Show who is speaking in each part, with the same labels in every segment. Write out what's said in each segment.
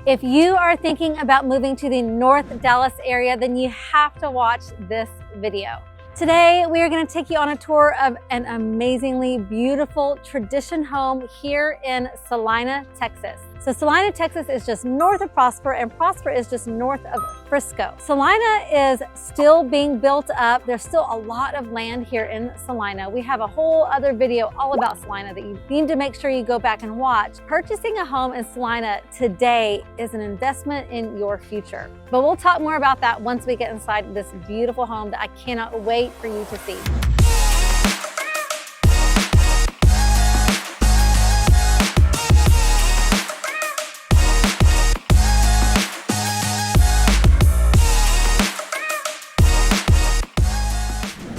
Speaker 1: If you are thinking about moving to the North Dallas area, then you have to watch this video. Today, we are going to take you on a tour of an amazingly beautiful tradition home here in Celina, Texas. So Celina, Texas is just north of Prosper, and Prosper is just north of Frisco. Celina is still being built up. There's still a lot of land here in Celina. We have a whole other video all about Celina that you need to make sure you go back and watch. Purchasing a home in Celina today is an investment in your future. But we'll talk more about that once we get inside this beautiful home that I cannot wait for you to see.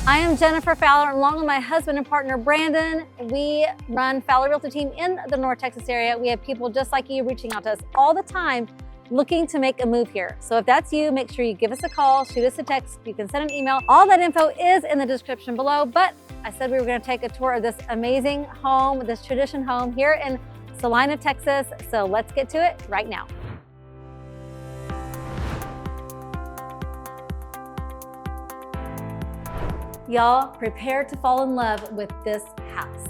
Speaker 1: I am Jennifer Fowler, along with my husband and partner, Brandon. We run Fowler Realty Team in the North Texas area. We have people just like you reaching out to us all the time, looking to make a move here. So if that's you, make sure you give us a call, shoot us a text, you can send an email. All that info is in the description below, but I said we were gonna take a tour of this amazing home, this tradition home here in Celina, Texas. So let's get to it right now. Y'all, prepare to fall in love with this house.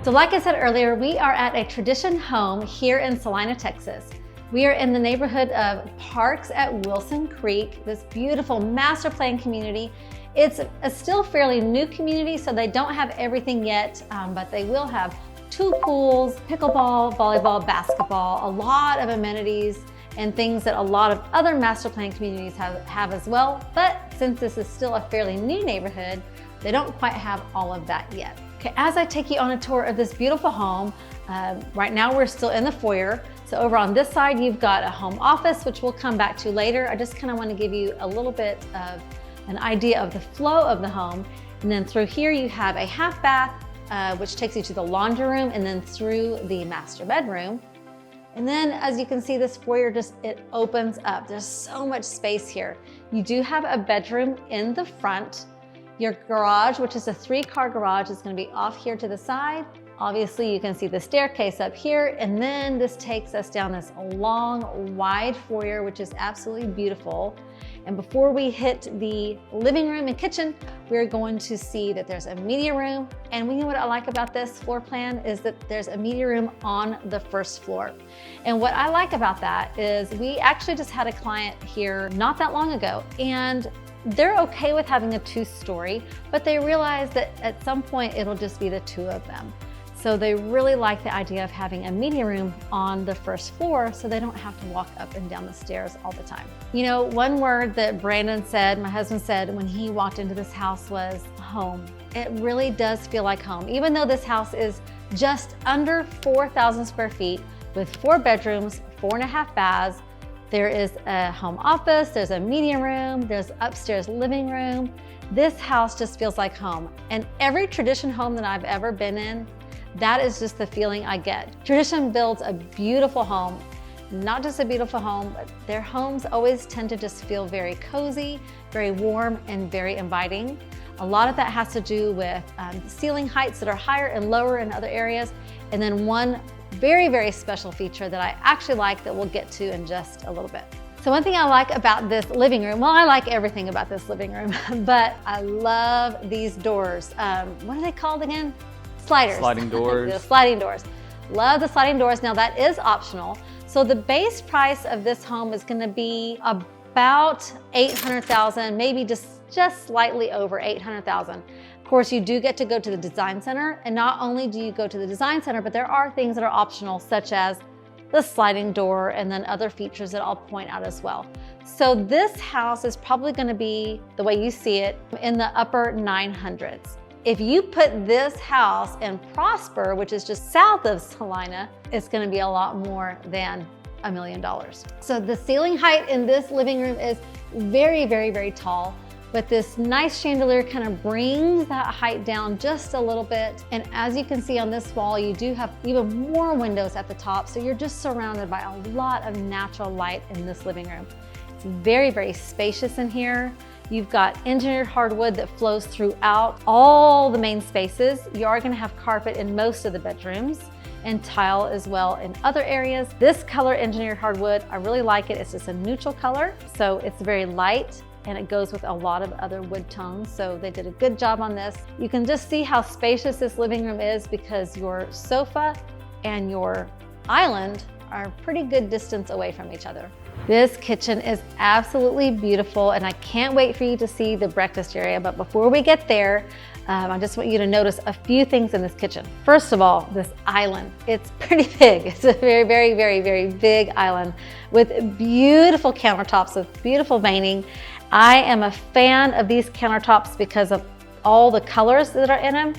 Speaker 1: So like I said earlier, we are at a tradition home here in Celina, Texas. We are in the neighborhood of Parks at Wilson Creek, this beautiful master plan community. It's a still fairly new community, so they don't have everything yet, but they will have 2 pools, pickleball, volleyball, basketball, a lot of amenities and things that a lot of other master plan communities have as well. But since this is still a fairly new neighborhood, they don't quite have all of that yet. Okay, as I take you on a tour of this beautiful home, right now we're still in the foyer. So over on this side, you've got a home office, which we'll come back to later. I just kind of want to give you a little bit of an idea of the flow of the home. And then through here, you have a half bath, which takes you to the laundry room and then through the master bedroom. And then as you can see, this foyer it opens up. There's so much space here. You do have a bedroom in the front. Your garage, which is a 3-car garage, is gonna be off here to the side. Obviously, you can see the staircase up here, and then this takes us down this long, wide foyer, which is absolutely beautiful. And before we hit the living room and kitchen, we're going to see that there's a media room. And you know what I like about this floor plan is that there's a media room on the first floor. And what I like about that is we actually just had a client here not that long ago, and they're okay with having a 2-story, but they realize that at some point it'll just be the 2 of them. So they really like the idea of having a media room on the first floor so they don't have to walk up and down the stairs all the time. You know, one word that Brandon said, my husband said, when he walked into this house was home. It really does feel like home. Even though this house is just under 4,000 square feet with 4 bedrooms, 4.5 baths, there is a home office, there's a media room, there's upstairs living room. This house just feels like home. And every tradition home that I've ever been in, that is just the feeling I get. Tradition builds a beautiful home, not just a beautiful home, but their homes always tend to just feel very cozy, very warm, and very inviting. A lot of that has to do with ceiling heights that are higher and lower in other areas. And then one very, very special feature that I actually like that we'll get to in just a little bit. So one thing I like about this living room, well, I like everything about this living room, but I love these doors. What are they called again? Sliders.
Speaker 2: Sliding doors.
Speaker 1: The sliding doors. Love the sliding doors. Now that is optional. So the base price of this home is going to be about $800,000, maybe just slightly over $800,000. Of course, you do get to go to the design center, and not only do you go to the design center, but there are things that are optional, such as the sliding door and then other features that I'll point out as well. So this house is probably going to be, the way you see it, in the upper 900s. If you put this house in Prosper, which is just south of Celina, it's going to be a lot more than $1 million. So the ceiling height in this living room is very, very, very tall, but this nice chandelier kind of brings that height down just a little bit. And as you can see on this wall, you do have even more windows at the top, so you're just surrounded by a lot of natural light in this living room. It's very, very spacious in here. You've got engineered hardwood that flows throughout all the main spaces. You are going to have carpet in most of the bedrooms. and tile as well in other areas. This color engineered hardwood, I really like it. It's just a neutral color, so it's very light and it goes with a lot of other wood tones. So they did a good job on this. You can just see how spacious this living room is because your sofa and your island are a pretty good distance away from each other. This kitchen is absolutely beautiful and I can't wait for you to see the breakfast area. But before we get there, I just want you to notice a few things in this kitchen. First of all, this island, it's pretty big. It's a very, very, very, very big island with beautiful countertops with beautiful veining. I am a fan of these countertops because of all the colors that are in them.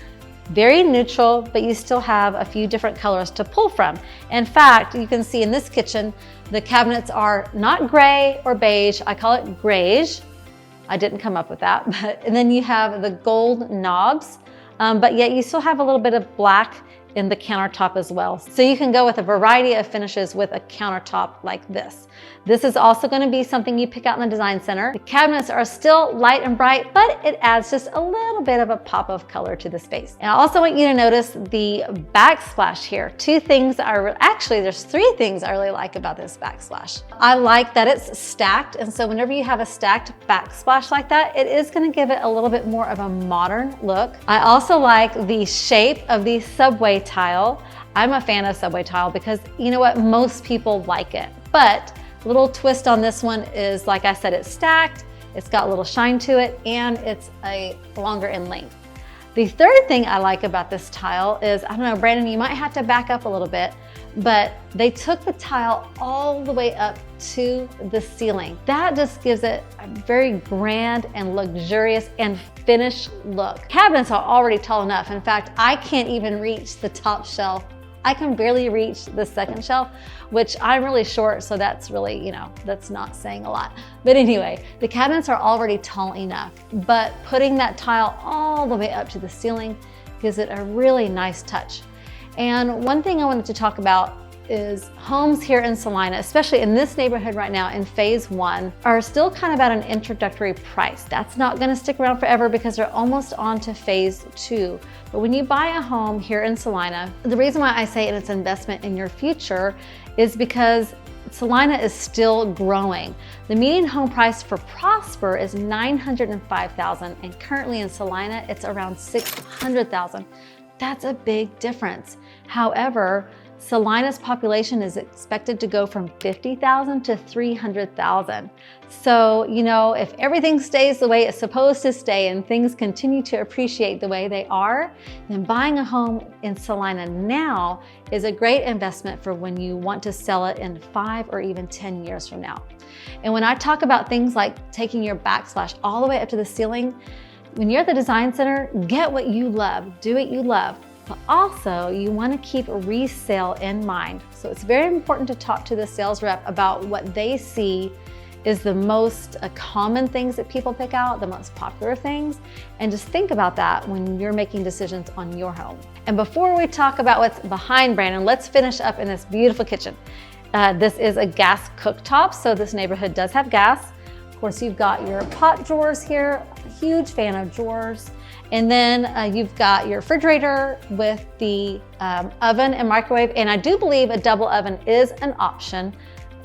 Speaker 1: Very neutral, but you still have a few different colors to pull from. In fact, you can see in this kitchen, the cabinets are not gray or beige. I call it grayish. I didn't come up with that. And then you have the gold knobs, but yet you still have a little bit of black in the countertop as well. So you can go with a variety of finishes with a countertop like this. This is also going to be something you pick out in the design center. The cabinets are still light and bright, but it adds just a little bit of a pop of color to the space. And I also want you to notice the backsplash here. There's 3 things I really like about this backsplash. I like that it's stacked, and so whenever you have a stacked backsplash like that, it is going to give it a little bit more of a modern look. I also like the shape of the subway tile. I'm a fan of subway tile because you know what, most people like it, but a little twist on this one is, like I said, it's stacked, it's got a little shine to it, and it's a longer in length. The third thing I like about this tile is, I don't know, Brandon, you might have to back up a little bit, but they took the tile all the way up to the ceiling. That just gives it a very grand and luxurious and finished look. Cabinets are already tall enough. In fact, I can't even reach the top shelf. I can barely reach the second shelf, which I'm really short, so that's really, that's not saying a lot. But anyway, the cabinets are already tall enough, but putting that tile all the way up to the ceiling gives it a really nice touch. And one thing I wanted to talk about is homes here in Celina, especially in this neighborhood right now in phase 1, are still kind of at an introductory price. That's not gonna stick around forever because they're almost on to phase 2. But when you buy a home here in Celina, the reason why I say it's an investment in your future is because Celina is still growing. The median home price for Prosper is $905,000, and currently in Celina, it's around $600,000. That's a big difference. However, Celina's population is expected to go from 50,000 to 300,000. So, if everything stays the way it's supposed to stay and things continue to appreciate the way they are, then buying a home in Celina now is a great investment for when you want to sell it in 5 or even 10 years from now. And when I talk about things like taking your backsplash all the way up to the ceiling, when you're at the design center, get what you love, do what you love. But also, you want to keep resale in mind. So it's very important to talk to the sales rep about what they see is the most common things that people pick out, the most popular things, and just think about that when you're making decisions on your home. And before we talk about what's behind Brandon, let's finish up in this beautiful kitchen. This is a gas cooktop, so this neighborhood does have gas. Of course, you've got your pot drawers here. Huge fan of drawers. And then you've got your refrigerator with the oven and microwave. And I do believe a double oven is an option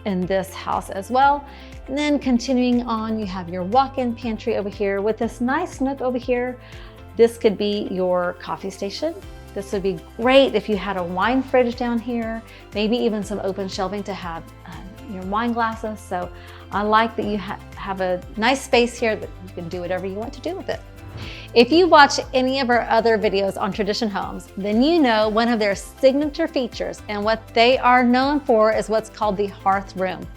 Speaker 1: in this house as well. And then continuing on, you have your walk-in pantry over here with this nice nook over here. This could be your coffee station. This would be great if you had a wine fridge down here, maybe even some open shelving to have your wine glasses. So I like that you have a nice space here that you can do whatever you want to do with it. If you watch any of our other videos on Tradition Homes, then you know one of their signature features and what they are known for is what's called the hearth room.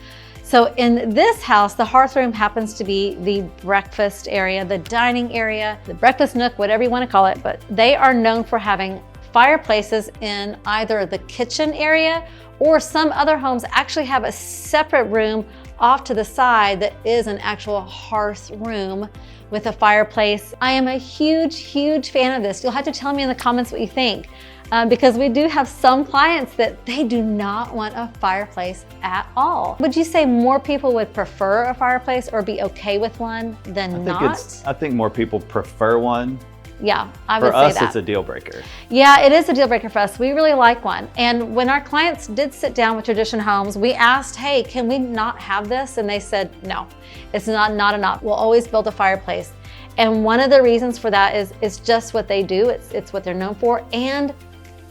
Speaker 1: So in this house, the hearth room happens to be the breakfast area, the dining area, the breakfast nook, whatever you want to call it, but they are known for having fireplaces in either the kitchen area or some other homes actually have a separate room off to the side that is an actual hearth room with a fireplace. I am a huge, huge fan of this. You'll have to tell me in the comments what you think because we do have some clients that they do not want a fireplace at all. Would you say more people would prefer a fireplace or be okay with one than not?
Speaker 2: I think more people prefer one,
Speaker 1: Yeah, I would
Speaker 2: say that. For us, it's a deal breaker.
Speaker 1: Yeah, it is a deal breaker for us. We really like one. And when our clients did sit down with Tradition Homes, we asked, hey, can we not have this? And they said, no, it's not enough. We'll always build a fireplace. And one of the reasons for that is it's just what they do. It's what they're known for, and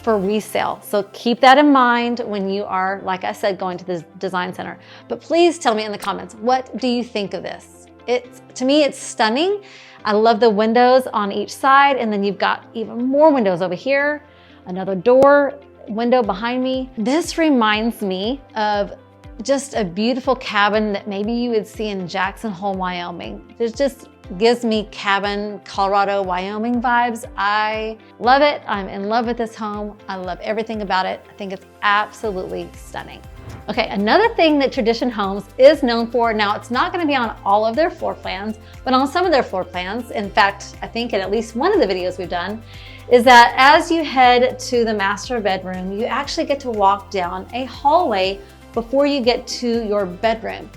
Speaker 1: for resale. So keep that in mind when you are, like I said, going to the design center. But please tell me in the comments, what do you think of this? To me, it's stunning. I love the windows on each side, and then you've got even more windows over here, another window behind me. This reminds me of just a beautiful cabin that maybe you would see in Jackson Hole, Wyoming. It just gives me cabin, Colorado, Wyoming vibes. I love it. I'm in love with this home. I love everything about it. I think it's absolutely stunning. Okay, another thing that Tradition Homes is known for, now it's not going to be on all of their floor plans, but on some of their floor plans, in fact, I think in at least one of the videos we've done, is that as you head to the master bedroom, you actually get to walk down a hallway before you get to your bedroom.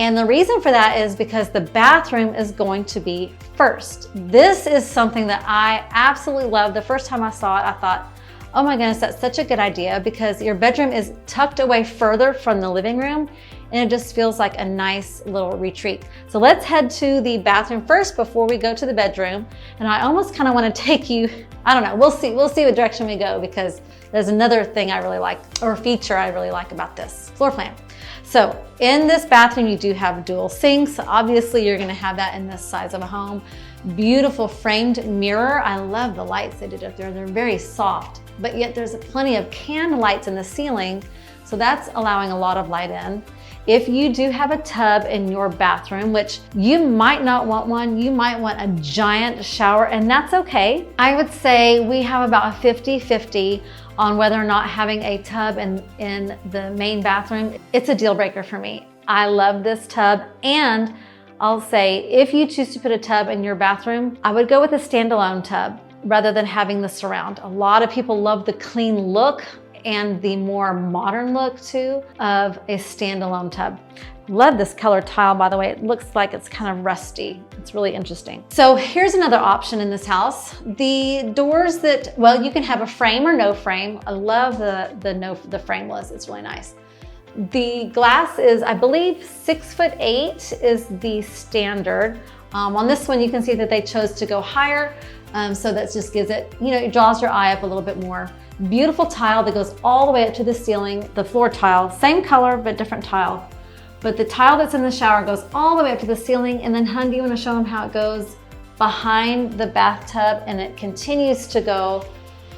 Speaker 1: And the reason for that is because the bathroom is going to be first. This is something that I absolutely love. The first time I saw it, I thought, oh my goodness, that's such a good idea, because your bedroom is tucked away further from the living room, and it just feels like a nice little retreat. So let's head to the bathroom first before we go to the bedroom. And I almost kind of want to take you, I don't know, we'll see what direction we go, because there's another thing I really like, or feature I really like about this floor plan. So in this bathroom, you do have dual sinks. Obviously, you're gonna have that in this size of a home. Beautiful framed mirror. I love the lights they did up there. They're very soft, but yet there's plenty of candle lights in the ceiling, so that's allowing a lot of light in. If you do have a tub in your bathroom, which you might not want one, you might want a giant shower, and that's okay. I would say we have about a 50-50 on whether or not having a tub in the main bathroom. It's a deal breaker for me. I love this tub, and I'll say if you choose to put a tub in your bathroom, I would go with a standalone tub rather than having the surround. A lot of people love the clean look and the more modern look too of a standalone tub. Love this color tile, by the way. It looks like it's kind of rusty. It's really interesting. So here's another option in this house. The doors that, well, you can have a frame or no frame. I love the frameless, it's really nice. The glass is, I believe, 6'8" is the standard. On this one, you can see that they chose to go higher. So that just gives it, it draws your eye up a little bit more. Beautiful tile that goes all the way up to the ceiling. The floor tile, same color, but different tile. But the tile that's in the shower goes all the way up to the ceiling. And then, hun, do you want to show them how it goes behind the bathtub? And it continues to go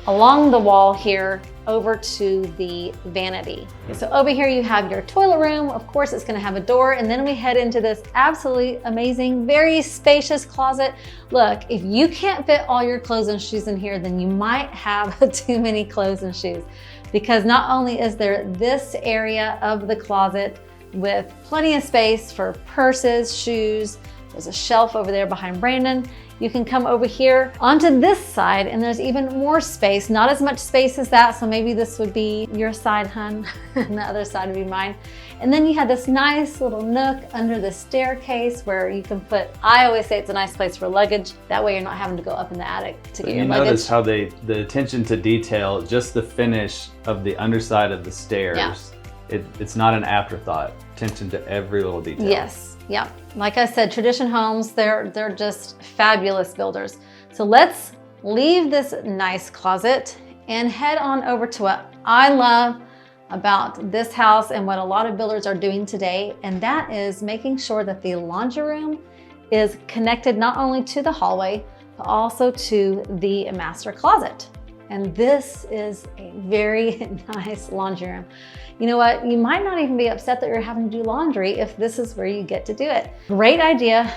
Speaker 1: along the wall here over to the vanity. So over here you have your toilet room. Of course, it's gonna have a door, and then we head into this absolutely amazing, very spacious closet. Look, if you can't fit all your clothes and shoes in here, then you might have too many clothes and shoes, because not only is there this area of the closet with plenty of space for purses, shoes, there's a shelf over there behind Brandon. You can come over here onto this side, and there's even more space. Not as much space as that, so maybe this would be your side, hun, and the other side would be mine. And then you have this nice little nook under the staircase where you can put, I always say it's a nice place for luggage. That way you're not having to go up in the attic to get your luggage.
Speaker 2: You notice how the attention to detail, just the finish of the underside of the stairs. Yeah. It's not an afterthought. Attention to every little detail.
Speaker 1: Yes, yeah. Like I said, Tradition Homes, they're just fabulous builders. So let's leave this nice closet and head on over to what I love about this house and what a lot of builders are doing today, and that is making sure that the laundry room is connected not only to the hallway, but also to the master closet. And this is a very nice laundry room. You know what? You might not even be upset that you're having to do laundry if this is where you get to do it. Great idea,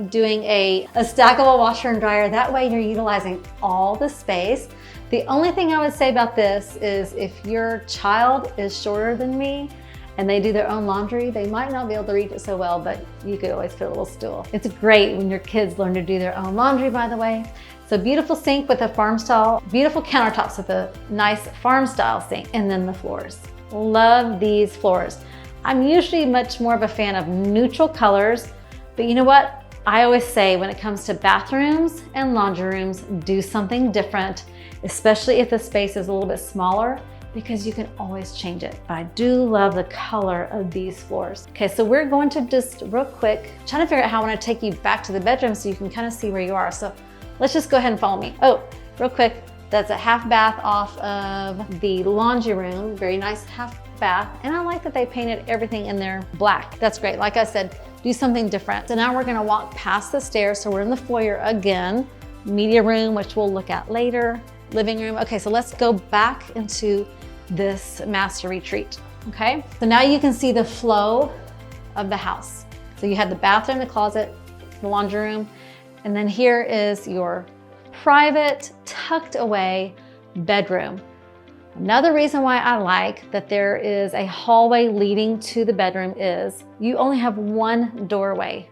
Speaker 1: doing a stackable washer and dryer. That way you're utilizing all the space. The only thing I would say about this is if your child is shorter than me and they do their own laundry, they might not be able to reach it so well, but you could always put a little stool. It's great when your kids learn to do their own laundry, by the way. So beautiful sink with a farm style, beautiful countertops with a nice farm style sink, and then the floors. Love these floors. I'm usually much more of a fan of neutral colors, but you know what? I always say when it comes to bathrooms and laundry rooms, do something different, especially if the space is a little bit smaller, because you can always change it. But I do love the color of these floors. Okay, so we're going to just real quick, trying to figure out how I want to take you back to the bedroom so you can kind of see where you are. So let's just go ahead and follow me. Oh, real quick, that's a half bath off of the laundry room. Very nice half bath. And I like that they painted everything in there black. That's great. Like I said, do something different. So now we're gonna walk past the stairs. So we're in the foyer again, media room, which we'll look at later, living room. Okay, so let's go back into this master retreat, okay? So now you can see the flow of the house. So you had the bathroom, the closet, the laundry room, and then here is your private, tucked away bedroom. Another reason why I like that there is a hallway leading to the bedroom is you only have one doorway,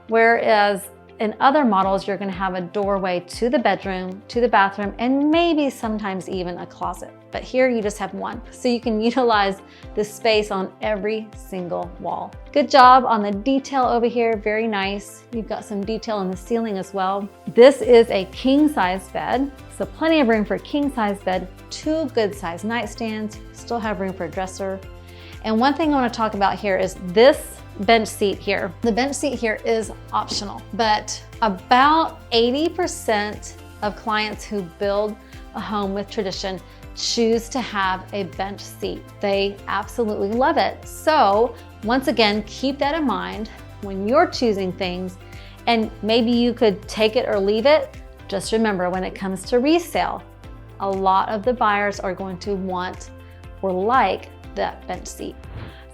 Speaker 1: whereas in other models, you're gonna have a doorway to the bedroom, to the bathroom, and maybe sometimes even a closet. But here you just have one. So you can utilize this space on every single wall. Good job on the detail over here, very nice. You've got some detail in the ceiling as well. This is a king size bed. So plenty of room for a king size bed, 2 good size nightstands, still have room for a dresser. And one thing I wanna talk about here is this bench seat here. The bench seat here is optional, but about 80% of clients who build a home with tradition choose to have a bench seat. They absolutely love it. So once again, keep that in mind when you're choosing things, and maybe you could take it or leave it. Just remember, when it comes to resale, a lot of the buyers are going to want or like that bench seat.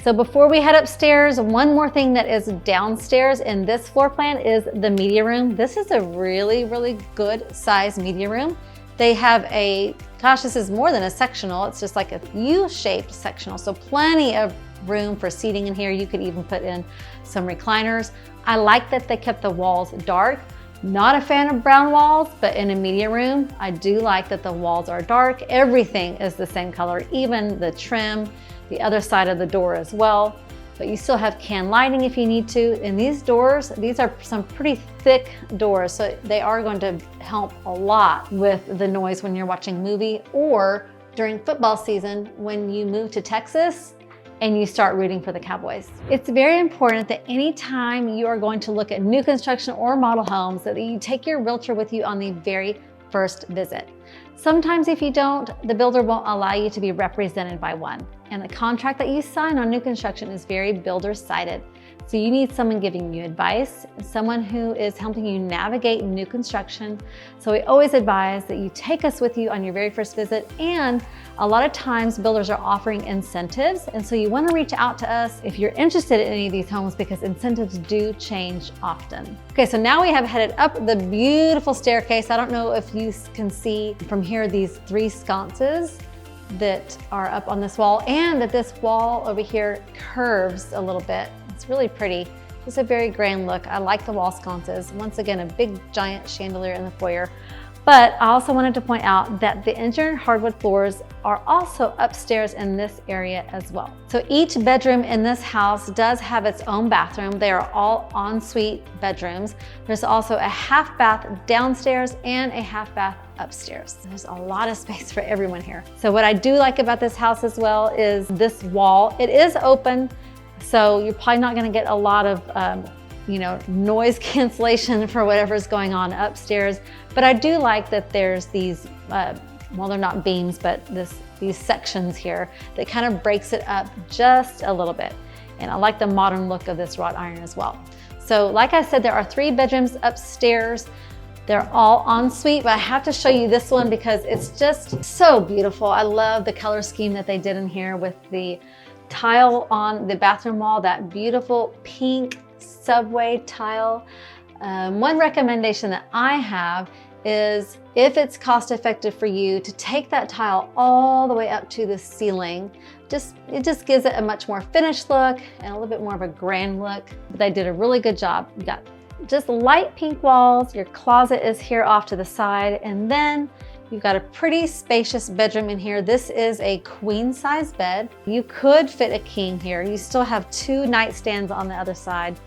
Speaker 1: So before we head upstairs, one more thing that is downstairs in this floor plan is the media room. This is a really, really good size media room. They have a, gosh, this is more than a sectional. It's just like a U-shaped sectional. So plenty of room for seating in here. You could even put in some recliners. I like that they kept the walls dark. Not a fan of brown walls, but in a media room, I do like that the walls are dark. Everything is the same color, even the trim, the other side of the door as well. But you still have can lighting if you need to. And these doors, these are some pretty thick doors, so they are going to help a lot with the noise when you're watching a movie or during football season when you move to Texas and you start rooting for the Cowboys. It's very important that anytime you are going to look at new construction or model homes, that you take your realtor with you on the very first visit. Sometimes if you don't, the builder won't allow you to be represented by one. And the contract that you sign on new construction is very builder-sided. So you need someone giving you advice, someone who is helping you navigate new construction. So we always advise that you take us with you on your very first visit, and a lot of times builders are offering incentives, and so you want to reach out to us if you're interested in any of these homes, because incentives do change often. Okay, so now we have headed up the beautiful staircase. I don't know if you can see from here these 3 sconces that are up on this wall, and that this wall over here curves a little bit. It's really pretty. It's a very grand look. I like the wall sconces. Once again, a big giant chandelier in the foyer. But I also wanted to point out that the engineered hardwood floors are also upstairs in this area as well. So each bedroom in this house does have its own bathroom. They are all ensuite bedrooms. There's also a half bath downstairs and a half bath upstairs. There's a lot of space for everyone here. So what I do like about this house as well is this wall. It is open, so you're probably not gonna get a lot of noise cancellation for whatever's going on upstairs. But I do like that there's these, well, they're not beams, but these sections here that kind of breaks it up just a little bit. And I like the modern look of this wrought iron as well. So like I said, there are 3 bedrooms upstairs. They're all ensuite, but I have to show you this one because it's just so beautiful. I love the color scheme that they did in here with the tile on the bathroom wall, that beautiful pink subway tile. One recommendation that I have is, if it's cost effective for you, to take that tile all the way up to the ceiling. It just gives it a much more finished look and a little bit more of a grand look. But they did a really good job. You got just light pink walls. Your closet is here off to the side, and then you've got a pretty spacious bedroom in here. This is a queen size bed. You could fit a king here. You still have 2 nightstands on the other side.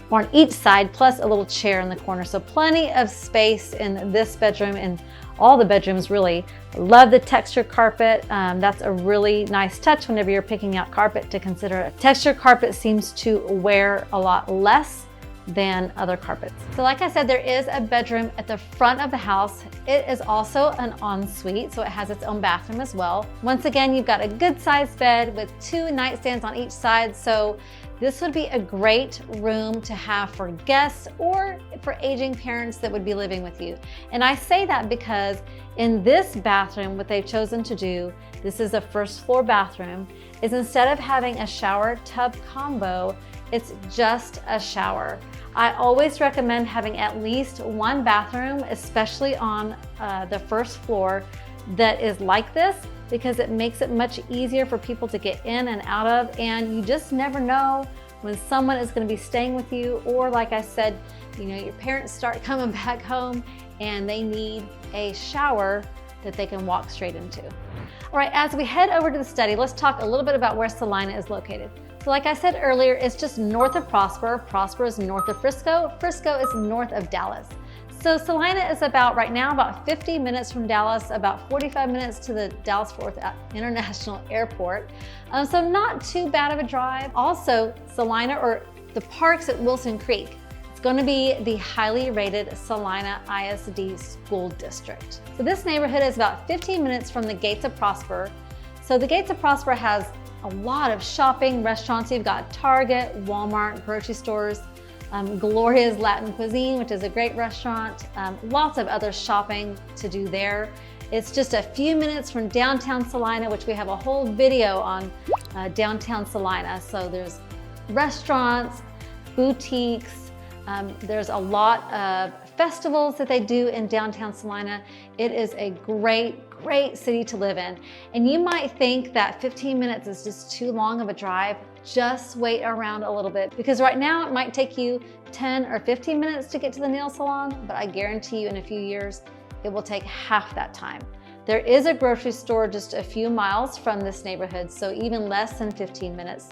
Speaker 1: or on each side, plus a little chair in the corner. So plenty of space in this bedroom and all the bedrooms really. Love the texture carpet. That's a really nice touch whenever you're picking out carpet to consider. Texture carpet seems to wear a lot less than other carpets. So like I said, there is a bedroom at the front of the house. It is also an ensuite, so it has its own bathroom as well. Once again, you've got a good sized bed with 2 nightstands on each side. So this would be a great room to have for guests or for aging parents that would be living with you. And I say that because in this bathroom, what they've chosen to do, this is a first floor bathroom, is instead of having a shower tub combo, it's just a shower. I always recommend having at least one bathroom, especially on the first floor, that is like this, because it makes it much easier for people to get in and out of, and you just never know when someone is going to be staying with you, or like I said, you know, your parents start coming back home and they need a shower that they can walk straight into. All right, as we head over to the study, let's talk a little bit about where Celina is located. So like I said earlier, it's just north of Prosper. Prosper is north of Frisco. Frisco is north of Dallas. So Celina is right now about 50 minutes from Dallas, about 45 minutes to the Dallas-Fort Worth International Airport. So not too bad of a drive. Also, Celina, or the parks at Wilson Creek, it's going to be the highly rated Celina ISD school district. So this neighborhood is about 15 minutes from the Gates of Prosper. So the Gates of Prosper has a lot of shopping, restaurants. You've got Target, Walmart, grocery stores, Gloria's Latin Cuisine, which is a great restaurant, lots of other shopping to do there. It's just a few minutes from downtown Celina, which we have a whole video on downtown Celina. So there's restaurants, boutiques, there's a lot of festivals that they do in downtown Celina. It is a great city to live in. And you might think that 15 minutes is just too long of a drive. Just wait around a little bit, because right now it might take you 10 or 15 minutes to get to the nail salon, but I guarantee you in a few years, it will take half that time. There is a grocery store just a few miles from this neighborhood, so even less than 15 minutes,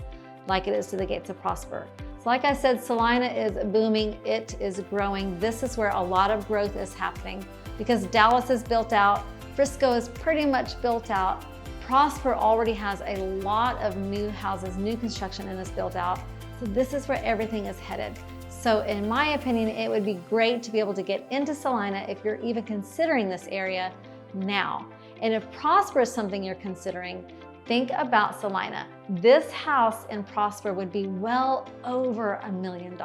Speaker 1: like it is to the Gates of Prosper. So like I said, Celina is booming, it is growing. This is where a lot of growth is happening because Dallas is built out, Frisco is pretty much built out, Prosper already has a lot of new houses, new construction, and is built out. So this is where everything is headed. So in my opinion, it would be great to be able to get into Celina if you're even considering this area now. And if Prosper is something you're considering, think about Celina. This house in Prosper would be well over $1 million.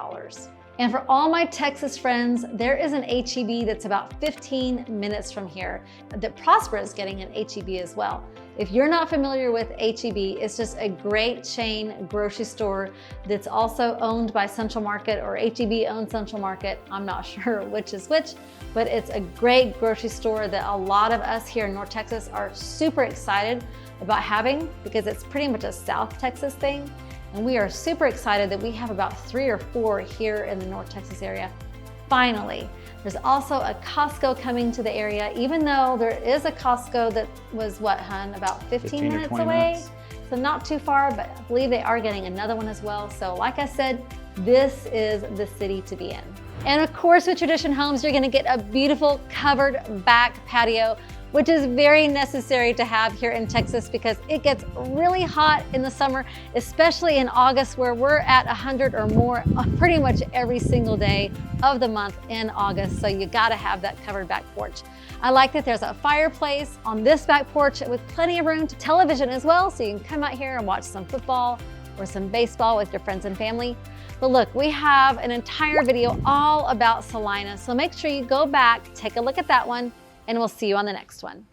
Speaker 1: And for all my Texas friends, there is an HEB that's about 15 minutes from here that Prosper is getting an HEB as well. If you're not familiar with HEB, it's just a great chain grocery store that's also owned by Central Market, or HEB owns Central Market. I'm not sure which is which, but it's a great grocery store that a lot of us here in North Texas are super excited about having, because it's pretty much a South Texas thing. And we are super excited that we have about 3 or 4 here in the North Texas area. Finally, there's also a Costco coming to the area, even though there is a Costco that was, what, hun, about 15 minutes away? Minutes. So not too far, but I believe they are getting another one as well. So like I said, this is the city to be in. And of course, with Tradition Homes, you're gonna get a beautiful covered back patio, which is very necessary to have here in Texas because it gets really hot in the summer, especially in August, where we're at 100 or more pretty much every single day of the month in August. So you gotta have that covered back porch. I like that there's a fireplace on this back porch with plenty of room to television as well, so you can come out here and watch some football or some baseball with your friends and family. But look, we have an entire video all about Celina, so make sure you go back, take a look at that one, and we'll see you on the next one.